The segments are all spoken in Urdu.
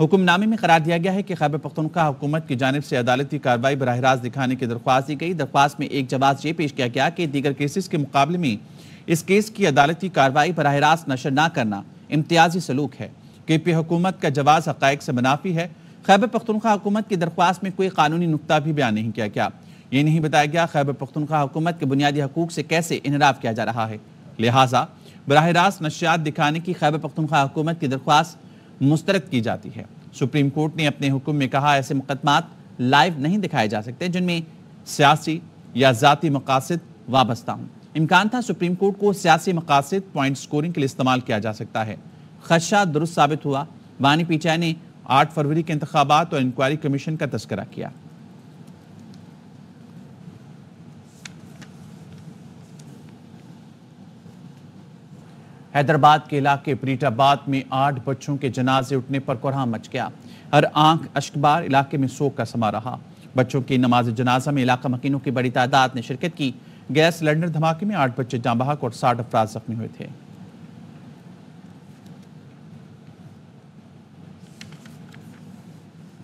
حکم نامے میں قرار دیا گیا ہے کہ خیبر پختونخوا حکومت کی جانب سے عدالتی کارروائی براہ راست دکھانے کی درخواست دی گئی۔ درخواست میں ایک جواز یہ پیش کیا گیا کہ دیگر کیسز کے مقابلے میں اس کیس کی عدالتی کارروائی براہ راست نشر نہ کرنا امتیازی سلوک ہے۔ KP حکومت کا جواز حقائق سے منافی ہے۔ خیبر پختونخوا حکومت کی درخواست میں کوئی قانونی نقطہ بھی بیان نہیں کیا گیا۔ یہ نہیں بتایا گیا خیبر پختونخوا حکومت کے بنیادی حقوق سے کیسے انحراف کیا جا رہا ہے، لہٰذا براہ راست نشریات دکھانے کی خیبر پختونخوا حکومت کی درخواست مسترد کی جاتی ہے۔ سپریم کورٹ نے اپنے حکم میں کہا ایسے مقدمات لائیو نہیں دکھائے جا سکتے جن میں سیاسی یا ذاتی مقاصد وابستہ ہوں۔ امکان تھا سپریم کورٹ کو سیاسی مقاصد پوائنٹ سکورنگ کے لیے استعمال کیا جا سکتا ہے۔ خدشہ درست ثابت ہوا۔ بانی پی چائی نے 8 فروری کے انتخابات اور انکوائری کمیشن کا تذکرہ کیا۔ حیدرآباد کے علاقے پریٹ آباد میں 8 بچوں کے جنازے اٹھنے پر کوہرام مچ گیا۔ ہر آنکھ اشکبار، علاقے میں سوگ کا سما رہا۔ بچوں کی نماز جنازہ میں علاقہ مکینوں کی بڑی تعداد نے شرکت کی۔ گیس سلنڈر دھماکے میں 8 بچے جاں بحق اور 60 افراد زخمی ہوئے تھے۔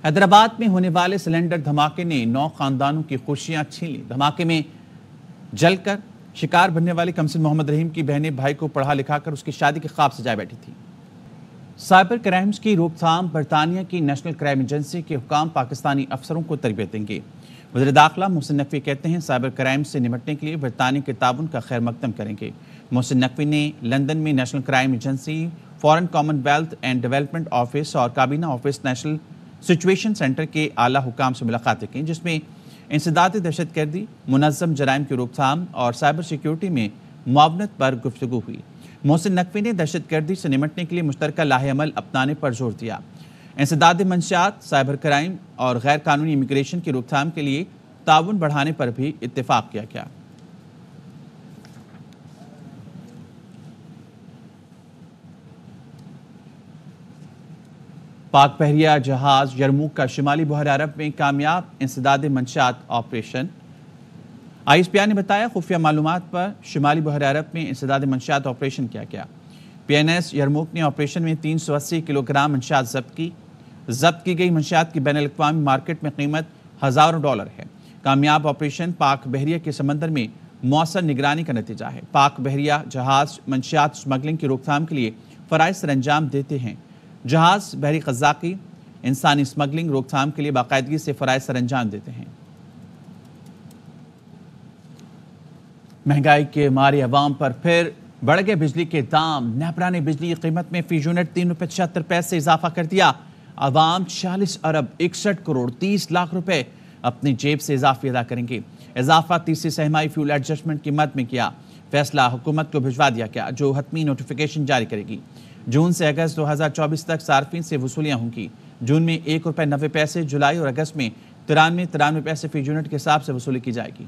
حیدرآباد میں ہونے والے سلنڈر دھماکے نے 9 خاندانوں کی خوشیاں چھین لی۔ دھماکے میں جل کر شکار بننے والے کمسن محمد رحیم کی بہنیں بھائی کو پڑھا لکھا کر اس کی شادی کے خواب سجائے بیٹھی تھی۔ سائبر کرائمز کی روک تھام برطانیہ کی نیشنل کرائم ایجنسی کے حکام پاکستانی افسروں کو تربیت دیں گے۔ وزیر داخلہ محسن نقوی کہتے ہیں سائبر کرائم سے نمٹنے کے لیے برطانیہ کے تعاون کا خیر مقدم کریں گے۔ محسن نقوی نے لندن میں national crime agency, foreign common wealth and development office اور کابینہ آفس نیشنل سچویشن سینٹر کے اعلیٰ حکام سے ملاقاتیں کی، جس میں انسداد دہشت گردی، منظم جرائم کی روک تھام اور سائبر سیکیورٹی میں معاونت پر گفتگو ہوئی۔ محسن نقوی نے دہشت گردی سے نمٹنے کے لیے مشترکہ لاہ عمل اپنانے پر زور دیا۔ انسداد منشیات، سائبر کرائم اور غیر قانونی امیگریشن کی روک تھام کے لیے تعاون بڑھانے پر بھی اتفاق کیا گیا۔ پاک بحریہ جہاز یرموک کا شمالی بحر عرب میں کامیاب انسداد منشیات آپریشن۔ ISPR نے بتایا خفیہ معلومات پر شمالی بحر عرب میں انسداد منشیات آپریشن کیا گیا۔ PNS یرموک نے آپریشن میں 380 کلو گرام منشیات ضبط کی گئی منشیات کی بین الاقوامی مارکیٹ میں قیمت ہزاروں ڈالر ہے۔ کامیاب آپریشن پاک بحریہ کے سمندر میں مؤثر نگرانی کا نتیجہ ہے۔ پاک بحریہ جہاز منشیات سمگلنگ کی روک تھام کے لیے فرائض سر انجام دیتے ہیں۔ جہاز بحری قزاقی انسانی سمگلنگ روک تھام کے لیے باقاعدگی سے فرائض سر انجام دیتے ہیں۔ مہنگائی کے مارے عوام پر پھر بڑھ گئے بجلی کے دام۔ نیپرا نے بجلی کی قیمت میں فی یونٹ 3.76 روپے سے اضافہ کر دیا۔ عوام 46 ارب 61 کروڑ 30 لاکھ روپے اپنی جیب سے اضافی ادا کریں گے۔ اضافہ تیسری سہمائی فیول ایڈجسٹمنٹ کی مد میں کیا۔ فیصلہ حکومت کو بھجوا دیا گیا جو حتمی نوٹیفیکیشن جاری کرے گی۔ جون سے اگست 2024 تک صارفین سے وصولیاں ہوں گی۔ جون میں 1 روپے 90 پیسے، جولائی اور اگست میں 93 پیسے فی یونٹ کے حساب سے وصولی کی جائے گی۔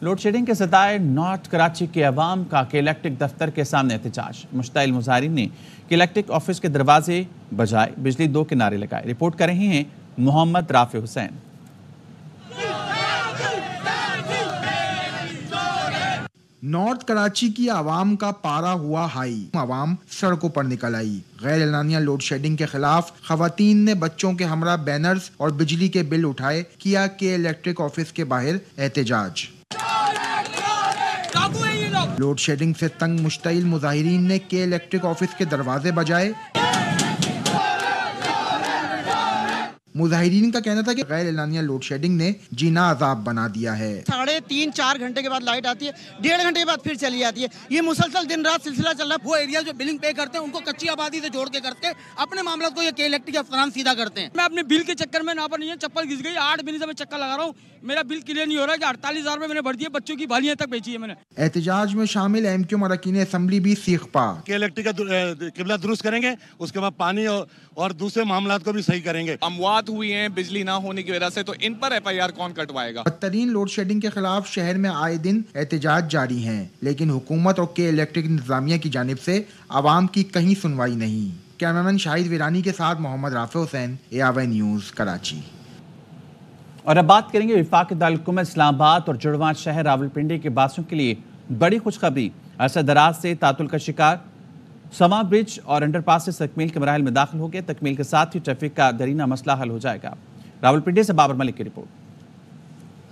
لوڈ شیڈنگ کے ستائے نارتھ کراچی کے عوام کا کے الیکٹرک دفتر کے سامنے احتجاج۔ مشتعل مظاہرین نے کے الیکٹرک آفس کے دروازے بجائے بجلی دو کے نعرے لگائے۔ رپورٹ کر رہے ہیں محمد رافع حسین۔ نارتھ کراچی کی عوام کا پارا ہوا ہائی، عوام سڑکوں پر نکل آئی۔ غیر اعلانیہ لوڈ شیڈنگ کے خلاف خواتین نے بچوں کے ہمراہ بینرز اور بجلی کے بل اٹھائے، کیا کے الیکٹرک آفس کے باہر احتجاج۔ لوڈ شیڈنگ سے تنگ مشتعل مظاہرین نے کے الیکٹرک آفس کے دروازے بجائے۔ مظاہرین کا کہنا تھا کہ غیر اعلانیہ لوڈ شیڈنگ نے جینا عذاب بنا دیا ہے۔ 3.5-4 گھنٹے کے بعد لائٹ آتی ہے، 1.5 گھنٹے کے بعد پھر چلی جاتی ہے۔ یہ مسلسل دن رات سلسلہ چل رہا ہے۔ وہ ایریا جو بلنگ پے کرتے ہیں ان کو کچی آبادی سے جوڑ کے کرتے ہیں، اپنے معاملات کو یہ کے الیکٹرک کے افسران سیدھا کرتے ہیں۔ میں اپنے بل کے چکر میں نہ پر نہیں ہے، چپل گھس گئی، 8 مہینے سے میں چکر لگا رہا ہوں، میرا بل کلیئر نہیں ہو رہا ہے کہ 48,000 میں نے بھر دیے، بچوں کی بالیاں تک بیچی ہے میں نے۔ احتجاج میں شامل ایم کیو اراکین اسمبلی بھی سیخ پا۔ کے الیکٹرک کا قبلہ درست کریں گے، اس کے بعد پانی اور دوسرے معاملات کو بھی صحیح کریں گے۔ اموات ہوئی ہیں بجلی نہ ہونے کی وجہ سے، تو ان پر FIR کون کٹوائے گا؟ بدترین لوڈ شیڈنگ کے خلاف شہر میں آئے دن احتجاج جاری ہیں، لیکن حکومت اور کے الیکٹرک انتظامیہ کی جانب سے عوام کی کہیں سنوائی نہیں۔ کیمرامین شاہد ویرانی کے ساتھ محمد رافع حسین، ARY نیوز، کراچی۔ اور اب بات کریں گے وفاق دارالحکومت اسلام آباد اور جڑواں شہر راولپنڈی کے باسیوں کے لیے بڑی خوشخبری۔ عرصہ دراز سے تعطل کا شکار سواں برج اور انڈر پاس سے تکمیل کے مراحل میں داخل ہو گئے. تکمیل کے ساتھ ہی ٹریفک کا درینہ مسئلہ حل ہو جائے گا. راولپنڈی سے بابر ملک کی رپورٹ.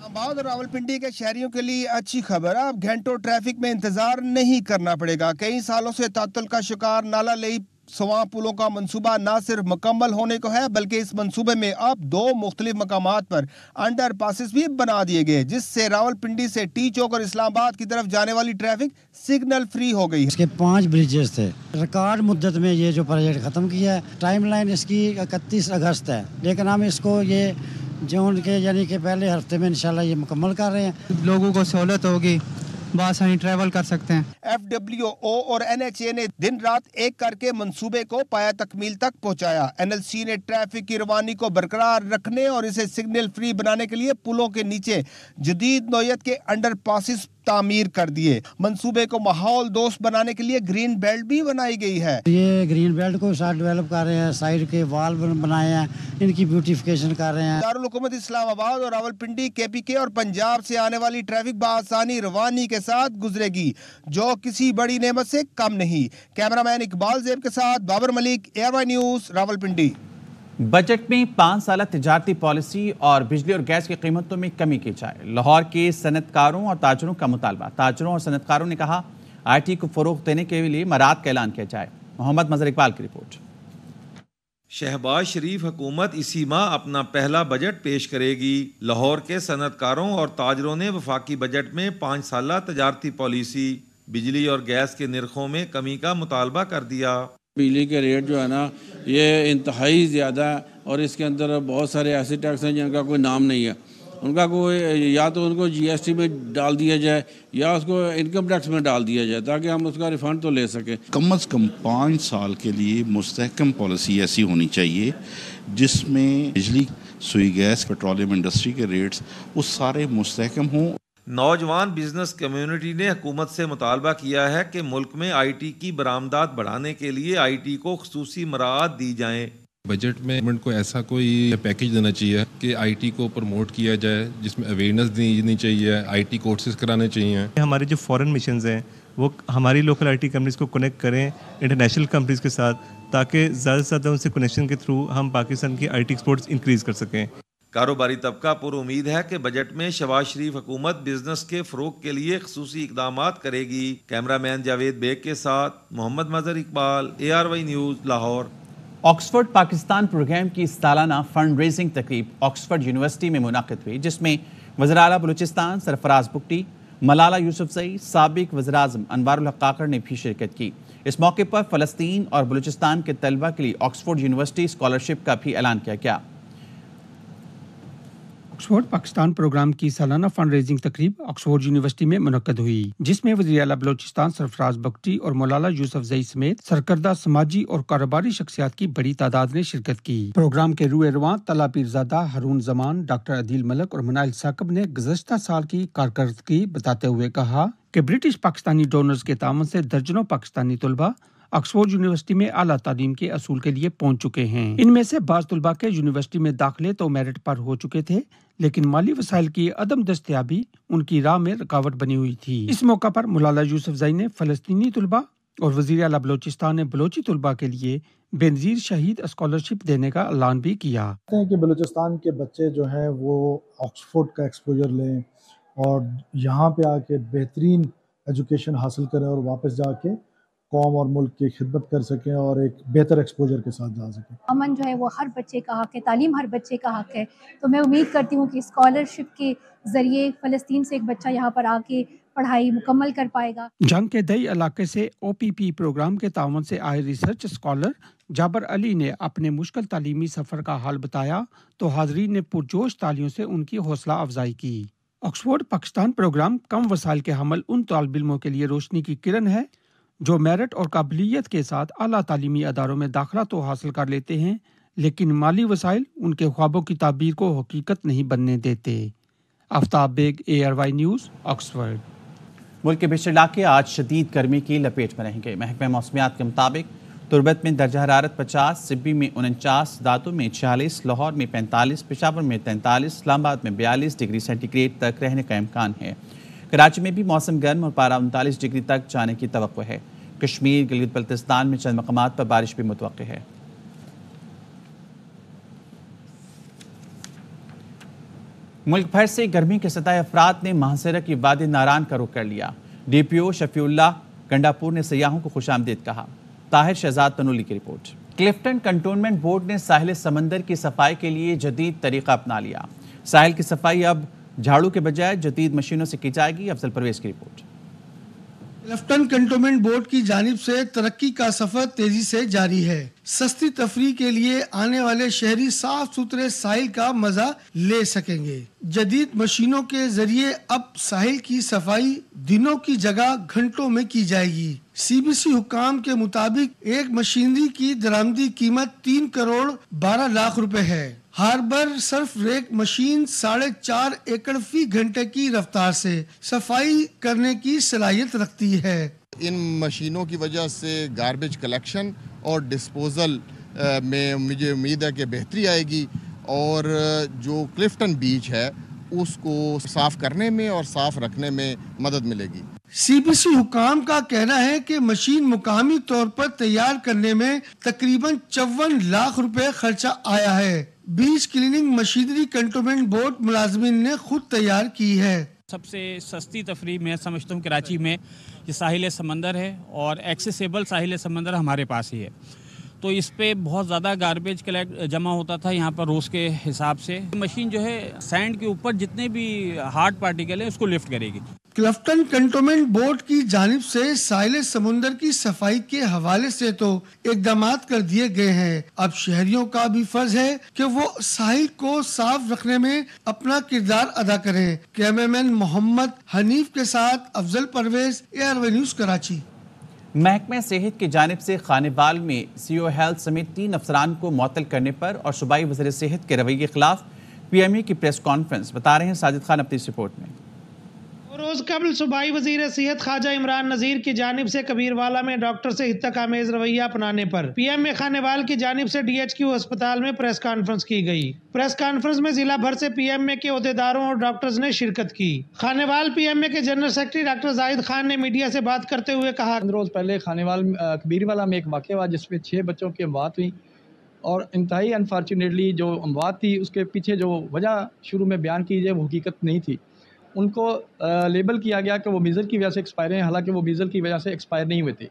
آباد اور راولپنڈی کے شہریوں کے لیے اچھی خبر، اب گھنٹوں ٹریفک میں انتظار نہیں کرنا پڑے گا. کئی سالوں سے تعطل کا شکار نالا لئی سواں پلوں کا منصوبہ نہ صرف مکمل ہونے کو ہے بلکہ اس منصوبے میں اب 2 مختلف مقامات پر انڈر پاسز بھی بنا دیے گئے، جس سے راولپنڈی سے ٹی چوک اور اسلام آباد کی طرف جانے والی ٹریفک سگنل فری ہو گئی ہے. اس کے 5 بریجز تھے. ریکارڈ مدت میں یہ جو پروجیکٹ ختم کیا ہے. ٹائم لائن اس کی 31 اگست ہے، لیکن ہم اس کو یہ جون کے یعنی کہ پہلے ہفتے میں انشاءاللہ یہ مکمل کر رہے ہیں. لوگوں کو سہولت ہوگی، بآسانی ٹریول کر سکتے ہیں. FWO اور NHA نے دن رات ایک کر کے منصوبے کو پایا تکمیل تک پہنچایا. NLC نے ٹریفک کی روانی کو برقرار رکھنے اور اسے سگنل فری بنانے کے لیے پلوں کے نیچے جدید نوعیت کے انڈر پاسز تعمیر کر دیے. منصوبے کو ماحول دوست بنانے کے لیے گرین بیلٹ بھی بنائی گئی ہے. یہ گرین بیلٹ کو ساتھ ڈیولپ کر رہے ہیں، سائڈ کے وال بنائے ہیں، ان کی بیوٹیفیکیشن کر رہے ہیں. دارالحکومت اسلام آباد اور راولپنڈی KPK اور پنجاب سے آنے والی ٹریفک بآسانی روانی کے ساتھ گزرے گی، جو کسی بڑی نعمت سے کم نہیں. کیمرہ مین اقبال زیب کے ساتھ بابر ملک، ARY نیوز، راولپنڈی. بجٹ میں 5 سالہ تجارتی پالیسی اور بجلی اور گیس کی قیمتوں میں کمی کی جائے. لاہور کے صنعت کاروں اور تاجروں کا مطالبہ. تاجروں اور صنعت کاروں نے کہا IT کو فروغ دینے کے لیے مراعات کا اعلان کیا جائے. محمد مظہر اقبال کی رپورٹ. شہباز شریف حکومت اسی ماہ اپنا پہلا بجٹ پیش کرے گی. لاہور کے صنعت کاروں اور تاجروں نے وفاقی بجٹ میں 5 سالہ تجارتی پالیسی، بجلی اور گیس کے نرخوں میں کمی کا مطالبہ کر دیا. بجلی کے ریٹ جو ہے نا یہ انتہائی زیادہ ہے، اور اس کے اندر بہت سارے ایسے ٹیکس ہیں جن کا کوئی نام نہیں ہے. ان کا کوئی یا تو ان کو GST میں ڈال دیا جائے یا اس کو انکم ٹیکس میں ڈال دیا جائے تاکہ ہم اس کا ریفنڈ تو لے سکیں. کم از کم 5 سال کے لیے مستحکم پالیسی ایسی ہونی چاہیے جس میں بجلی، سوئی گیس، پیٹرولیم انڈسٹری کے ریٹس وہ سارے مستحکم ہوں. نوجوان بزنس کمیونٹی نے حکومت سے مطالبہ کیا ہے کہ ملک میں IT کی برآمدات بڑھانے کے لیے IT کو خصوصی مراعات دی جائیں. بجٹ میں گورنمنٹ کو ایسا کوئی پیکیج دینا چاہیے کہ IT کو پروموٹ کیا جائے، جس میں اویئرنیس دینی چاہیے، IT کورسز کرانے چاہیے. ہمارے جو فورن مشنز ہیں وہ ہماری لوکل IT کمپنیز کو کنیکٹ کریں انٹرنیشنل کمپنیز کے ساتھ، تاکہ زیادہ سے زیادہ ان سے کنیکشن کے تھرو ہم پاکستان کی IT ایکسپورٹس انکریز کر سکیں. کاروباری طبقہ پر امید ہے کہ بجٹ میں شہباز شریف حکومت بزنس کے فروغ کے لیے خصوصی اقدامات کرے گی. کیمرہ مین جاوید بیگ کے ساتھ Muhammad Mazhar Iqbal, ARY news, Lahore. Oxford Pakistan programme کی سالانہ فنڈ ریزنگ تقریب آکسفورڈ یونیورسٹی میں منعقد ہوئی، جس میں وزیر اعلیٰ بلوچستان سرفراز بگٹی، ملالہ یوسفزئی، سابق وزیر اعظم انوار الحق کاکڑ نے بھی شرکت کی. اس موقع پر فلسطین اور بلوچستان کے طلبہ کے لیے آکسفورڈ یونیورسٹی اسکالرشپ کا بھی اعلان کیا گیا. آکسفورڈ پاکستان پروگرام کی سالانہ فنڈ ریزنگ تقریب آکسفورڈ یونیورسٹی میں منعقد ہوئی، جس میں وزیر اعلیٰ بلوچستان سرفراز بگٹی اور ملالہ یوسفزئی سمیت سرکردہ سماجی اور کاروباری شخصیات کی بڑی تعداد نے شرکت کی. پروگرام کے روح رواں طلعت پیرزادہ، ہارون زمان، ڈاکٹر عدیل ملک اور منائل ثاقب نے گزشتہ سال کی کارکردگی بتاتے ہوئے کہا کہ برٹش پاکستانی ڈونرز کے تعاون سے درجنوں پاکستانی طلبہ آکسفورڈ یونیورسٹی میں اعلیٰ تعلیم کے اصول کے لیے پہنچ چکے ہیں. ان میں سے بعض طلباء کے یونیورسٹی میں داخلے تو میرٹ پر ہو چکے تھے، لیکن مالی وسائل کی عدم دستیابی ان کی راہ میں رکاوٹ بنی ہوئی تھی. اس موقع پر ملالہ یوسفزئی نے فلسطینی طلباء اور وزیر اعلیٰ بلوچستان نے بلوچی طلباء کے لیے بے نظیر شہید اسکالرشپ دینے کا اعلان بھی کیا. کہ بلوچستان کے بچے جو ہیں وہ آکسفورڈ کا ایکسپوجر لیں اور یہاں پہ آ کے بہترین ایجوکیشن حاصل کریں اور واپس جا کے قوم اور ملک کی خدمت کر سکیں اور ایک بہتر ایکسپوجر کے ساتھ جا سکیں. امن جو ہے وہ ہر بچے کا حق ہے، تعلیم ہر بچے کا حق ہے. تو میں امید کرتی ہوں کہ اسکالرشپ کے ذریعے فلسطین سے ایک بچہ یہاں پر آ کے پڑھائی مکمل کر پائے گا. جنگ کے دئی علاقے سے OPP پروگرام کے تعاون سے آئے ریسرچ اسکالر جابر علی نے اپنے مشکل تعلیمی سفر کا حال بتایا تو حاضرین نے پرجوش تالیوں سے ان کی حوصلہ افزائی کی. آکسفورڈ پاکستان پروگرام کم وسائل کے حامل ان طالب علموں کے لیے روشنی کی کرن ہے جو میرٹ اور قابلیت کے ساتھ اعلیٰ تعلیمی اداروں میں داخلہ تو حاصل کر لیتے ہیں، لیکن مالی وسائل ان کے خوابوں کی تعبیر کو حقیقت نہیں بننے دیتے. آفتاب بیگ، ARY نیوز، آکسفورڈ. ملک کے بیشتر علاقے آج شدید گرمی کی لپیٹ میں رہیں گے. محکمہ موسمیات کے مطابق تربت میں درجہ حرارت 50، سبی میں 49، داتو میں 46، لاہور میں 45، پشاور میں 43، اسلام آباد میں 42 ڈگری سینٹی گریڈ تک رہنے کا امکان ہے. کراچی میں بھی موسم گرم اور پارہ 39 ڈگری تک جانے کی توقع ہے۔ کشمیر، گلگت بلتستان میں چند مقامات پر بارش بھی متوقع ہے۔ ملک بھر سے گرمی کے ستائے افراد نے مانسہرہ کی وادی ناران کا رخ کر لیا۔ ڈی پی او شفیع اللہ گنڈاپور نے سیاحوں کو خوش آمدید کہا۔ طاہر شہزاد تنولی کی رپورٹ۔ کلفٹن کنٹونمنٹ بورڈ نے ساحل سمندر کی صفائی کے لیے جدید طریقہ اپنا لیا۔ ساحل کی صفائی اب جھاڑو کے بجائے جدید مشینوں سے کی جائے گی۔ افضل پرویز کی رپورٹ۔ کلفٹن کنٹونمنٹ بورڈ کی جانب سے ترقی کا سفر تیزی سے جاری ہے۔ سستی تفریح کے لیے آنے والے شہری صاف ستھرے ساحل کا مزہ لے سکیں گے۔ جدید مشینوں کے ذریعے اب ساحل کی صفائی دنوں کی جگہ گھنٹوں میں کی جائے گی۔ سی بی سی حکام کے مطابق ایک مشینری کی درآمدی قیمت 3 کروڑ 12 لاکھ روپے ہے۔ ہاربر سرف ریک مشین 4.5 ایکڑ فی گھنٹے کی رفتار سے صفائی کرنے کی صلاحیت رکھتی ہے۔ ان مشینوں کی وجہ سے گاربیج کلیکشن اور ڈسپوزل میں مجھے امید ہے کہ بہتری آئے گی اور جو کلفٹن بیچ ہے اس کو صاف کرنے میں اور صاف رکھنے میں مدد ملے گی۔ سی بی سی حکام کا کہنا ہے کہ مشین مقامی طور پر تیار کرنے میں تقریباً 54 لاکھ روپے خرچہ آیا ہے۔ بیچ کلیننگ مشینری کنٹونمنٹ بورڈ ملازمین نے خود تیار کی ہے۔ سب سے سستی تفریح میں سمجھتا ہوں کراچی میں یہ ساحل سمندر ہے اور ایکسیسیبل ساحل سمندر ہمارے پاس ہی ہے، تو اس پہ بہت زیادہ گاربیج جمع ہوتا تھا یہاں پر روز کے حساب سے۔ مشین جو ہے سینڈ کے اوپر جتنے بھی ہارڈ پارٹیکل ہیں اس کو لفٹ کرے گی۔ کلفٹن کنٹونمنٹ بورڈ کی جانب سے ساحل سمندر کی صفائی کے حوالے سے تو اقدامات کر دیے گئے ہیں۔ اب شہریوں کا بھی فرض ہے کہ وہ ساحل کو صاف رکھنے میں اپنا کردار ادا کریں۔ کیمرہ مین محمد حنیف کے ساتھ افضل پرویز، ARY نیوز کراچی۔ محکمہ صحت کی جانب سے خانوال میں سی او ہیلتھ سمیت 3 افسران کو معطل کرنے پر اور صوبائی وزیر صحت کے رویے کے خلاف PMA کی پریس کانفرنس، بتا رہے ہیں ساجد خان اپنی رپورٹ میں۔ روز قبل صوبائی وزیر صحت خواجہ عمران نذیر کی جانب سے کبیروالا میں ڈاکٹر سے اتق آمیز رویہ اپنانے پر PMA خانوال کی جانب سے DHQ ہسپتال میں پریس کانفرنس کی گئی۔ پریس کانفرنس میں ضلع بھر سے PMA کے عہدیداروں اور ڈاکٹرز نے شرکت کی۔ خانوال PMA کے جنرل سیکرٹری ڈاکٹر زاہد خان نے میڈیا سے بات کرتے ہوئے کہا، روز پہلے خانوال کبیروالا میں ایک واقعہ ہوا جس میں 6 بچوں کی اموات ہوئی اور انتہائی انفارچونیٹلی جو اموات تھی اس کے پیچھے جو وجہ شروع میں بیان کی جائے وہ حقیقت نہیں تھی۔ ان کو لیبل کیا گیا کہ وہ میزل کی وجہ سے ایکسپائر ہیں، حالانکہ وہ میزل کی وجہ سے ایکسپائر نہیں ہوئے تھے۔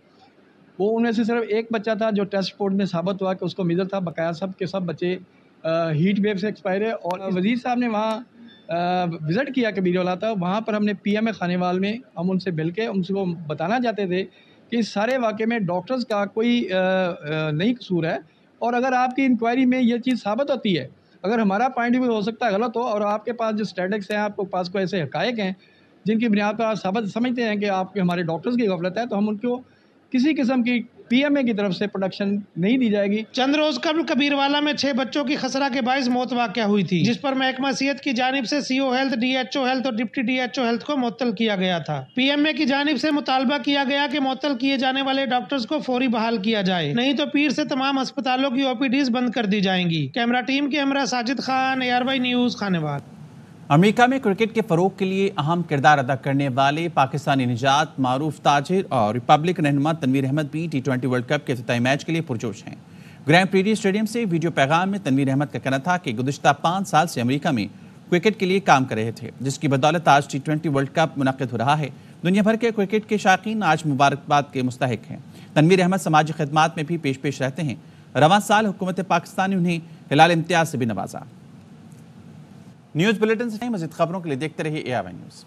وہ ان میں سے صرف ایک بچہ تھا جو ٹیسٹ رپورٹ میں ثابت ہوا کہ اس کو میزل تھا، بقایا سب کے سب بچے ہیٹ ویو سے ایکسپائر ہے۔ اور وزیر صاحب نے وہاں وزٹ کیا کبیروالا تھا، وہاں پر ہم نے PMA خانوال میں ہم ان سے مل کے ان سے وہ بتانا چاہتے تھے کہ اس سارے واقعے میں ڈاکٹرز کا کوئی نہیں قصور ہے، اور اگر آپ کی انکوائری میں یہ چیز ثابت ہوتی ہے، اگر ہمارا پوائنٹ بھی ہو سکتا ہے غلط ہو اور آپ کے پاس جو اسٹیٹکس ہیں، آپ کے پاس کوئی ایسے حقائق ہیں جن کی بنیاد پر آپ ثابت سمجھتے ہیں کہ آپ کے ہمارے ڈاکٹرز کی غفلت ہے، تو ہم ان کو کسی قسم کی PMA کی طرف سے پروڈکشن نہیں دی جائے گی۔ چند روز قبل کبیروالا میں 6 بچوں کی خسرہ کے باعث موت واقع ہوئی تھی، جس پر محکمہ صحت کی جانب سے CO ہیلتھ، DHO ہیلتھ اور ڈپٹی DHO ہیلتھ کو معطل کیا گیا تھا۔ PMA کی جانب سے مطالبہ کیا گیا کہ معطل کیے جانے والے ڈاکٹرز کو فوری بحال کیا جائے، نہیں تو پیر سے تمام اسپتالوں کی OPDs بند کر دی جائیں گی۔ کیمرہ ٹیم کے ہمراہ ساجد خان، ARY نیوز خانوال۔ امریکہ میں کرکٹ کے فروغ کے لیے اہم کردار ادا کرنے والے پاکستانی نژاد معروف تاجر اور ریپبلکن رہنما تنویر احمد بھی T20 ورلڈ کپ کے افتتاحی میچ کے لیے پرجوش ہیں۔ گرینڈ پریری اسٹیڈیم سے ویڈیو پیغام میں تنویر احمد کا کہنا تھا کہ گزشتہ 5 سال سے امریکہ میں کرکٹ کے لیے کام کر رہے تھے، جس کی بدولت آج T20 ورلڈ کپ منعقد ہو رہا ہے۔ دنیا بھر کے کرکٹ کے شائقین آج مبارکباد کے مستحق ہیں۔ تنویر احمد سماجی خدمات میں بھی پیش رہتے ہیں۔ رواں سال حکومت پاکستان نے انہیں ہلال امتیاز سے بھی نوازا۔ نیوز بلیٹن سے مزید خبروں کے لیے دیکھتے رہیے ARY نیوز۔